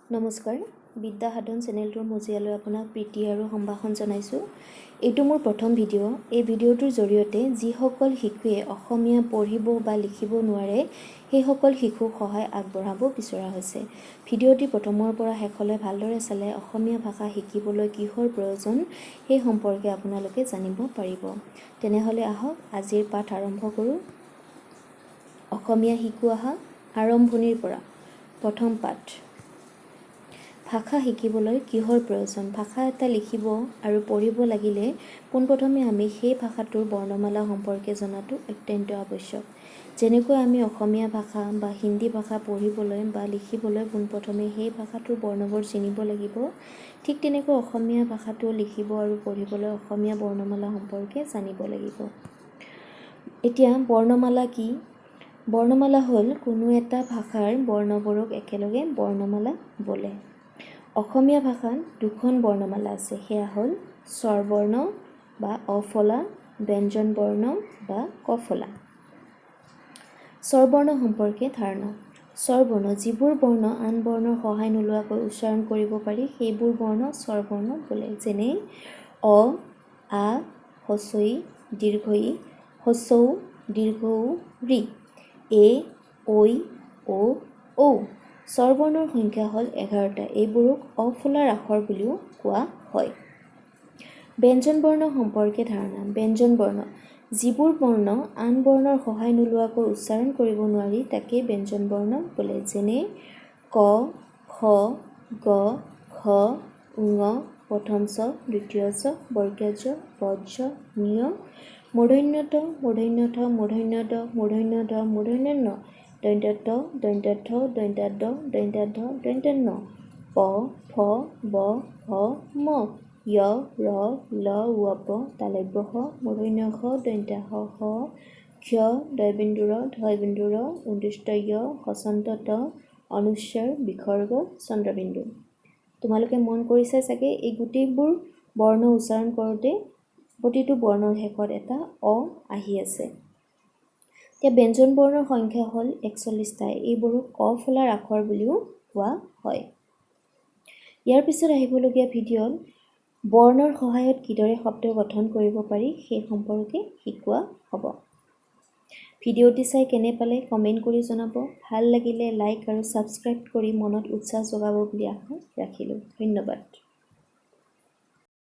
নমস্কাৰ বিদ্যা সাধন চেনেলটোৰ মজিয়ালৈ আপোনাক প্ৰীতি আৰু সম্ভাষণ জনাইছোঁ। এইটো মোৰ প্ৰথম ভিডিঅ'। এই ভিডিঅ'টোৰ জৰিয়তে যিসকল শিশুৱে অসমীয়া পঢ়িব বা লিখিব নোৱাৰে সেইসকল শিশুক সহায় আগবঢ়াব বিচৰা হৈছে। ভিডিঅ'টি প্ৰথমৰ পৰা শেষলৈ ভালদৰে চালে অসমীয়া ভাষা শিকিবলৈ কিহৰ প্ৰয়োজন সেই সম্পৰ্কে আপোনালোকে জানিব পাৰিব। তেনেহ'লে আহক আজিৰ পাঠ আৰম্ভ কৰোঁ। অসমীয়া শিকো আহা আৰম্ভণিৰ পৰা। প্ৰথম পাঠ। ভাষা শিকিবলৈ কিহৰ প্ৰয়োজন? ভাষা এটা লিখিব আৰু পঢ়িব লাগিলে পোনপ্ৰথমে আমি সেই ভাষাটোৰ বৰ্ণমালা সম্পৰ্কে জনাটো অত্যন্ত আৱশ্যক। যেনেকৈ আমি অসমীয়া ভাষা বা হিন্দী ভাষা পঢ়িবলৈ বা লিখিবলৈ পোনপ্ৰথমে সেই ভাষাটোৰ বৰ্ণবোৰ চিনিব লাগিব, ঠিক তেনেকৈ অসমীয়া ভাষাটো লিখিব আৰু পঢ়িবলৈ অসমীয়া বৰ্ণমালা সম্পৰ্কে জানিব লাগিব। এতিয়া বৰ্ণমালা কি? বৰ্ণমালা হ'ল কোনো এটা ভাষাৰ বৰ্ণবোৰক একেলগে বৰ্ণমালা বোলে। অসমীয়া ভাষাত দুখন বৰ্ণমালা আছে, সেয়া হ'ল স্বৰবৰ্ণ বা অফলা, ব্যঞ্জন বৰ্ণ বা কফলা। স্বৰবৰ্ণ সম্পৰ্কে ধাৰণা। স্বৰবৰ্ণ যিবোৰ বৰ্ণ আন বৰ্ণৰ সহায় নোলোৱাকৈ উচ্চাৰণ কৰিব পাৰি সেইবোৰ বৰ্ণ স্বৰবৰ্ণ বোলে। যেনে অ, আ, হস্ৰ ই, দীৰ্ঘ ই, হস্ৰ উ, দীৰ্ঘ উ, ঋ, এ, ঐ, ও, ঔ। স্বৰবৰ্ণৰ সংখ্যা হ'ল 11টা। এইবোৰক অফলাৰ আখৰ বুলিও কোৱা হয়। ব্যঞ্জন বৰ্ণ সম্পৰ্কে ধাৰণা। ব্যঞ্জন বৰ্ণ যিবোৰ বৰ্ণ আন বৰ্ণৰ সহায় নোলোৱাকৈ উচ্চাৰণ কৰিব নোৱাৰি তাকে ব্যঞ্জন বৰ্ণ বোলে। যেনে ক, খ, গ, ঘ, ঙ, প্ৰথম চ, দ্বিতীয় চ, বৰ্গীয় জ, বজ্ৰ, ঞ, মূৰ্ধন্য ট, মূৰ্ধন্য ঠ, মূৰ্ধন্য ড, মূৰ্ধন্য ঢ, মূৰ্ধন্য ণ, দন্ত্য ত, দন্ত্য থ, দন্ত্য দ, দন্ত্য ধ, দন্ত্য ন, প, ফ, ব, ভ, ম, য়, ৰ, ল, ৱ, প, তালব্য শ, মূৰ্ধন্য ষ, দন্ত্য স, শ, ক্ষ, দয়বিন্দু ৰ, ধয়বিন্দু ৰ, উদ্দিষ্ট য়, হচন্ত ত, অনুস্বৰ, বিসৰ্গ, চন্দ্ৰবিন্দু। তোমালোকে মন কৰিছা চাগে এই গোটেইবোৰ বৰ্ণ উচ্চাৰণ কৰোঁতে প্ৰতিটো বৰ্ণৰ শেষত এটা অ আহি আছে। এতিয়া ব্যঞ্জন বৰ্ণৰ সংখ্যা হ'ল 41টা। এইবোৰক অফলাৰ আখৰ বুলিও কোৱা হয়। ইয়াৰ পিছত আহিবলগীয়া ভিডিঅ'ত বৰ্ণৰ সহায়ত কিদৰে শব্দ গঠন কৰিব পাৰি সেই সম্পৰ্কে শিকোৱা হ'ব। ভিডিঅ'টি চাই কেনে পালে কমেণ্ট কৰি জনাব। ভাল লাগিলে লাইক আৰু ছাবস্ক্ৰাইব কৰি মনত উৎসাহ যোগাব বুলি আশা ৰাখিলোঁ। ধন্যবাদ।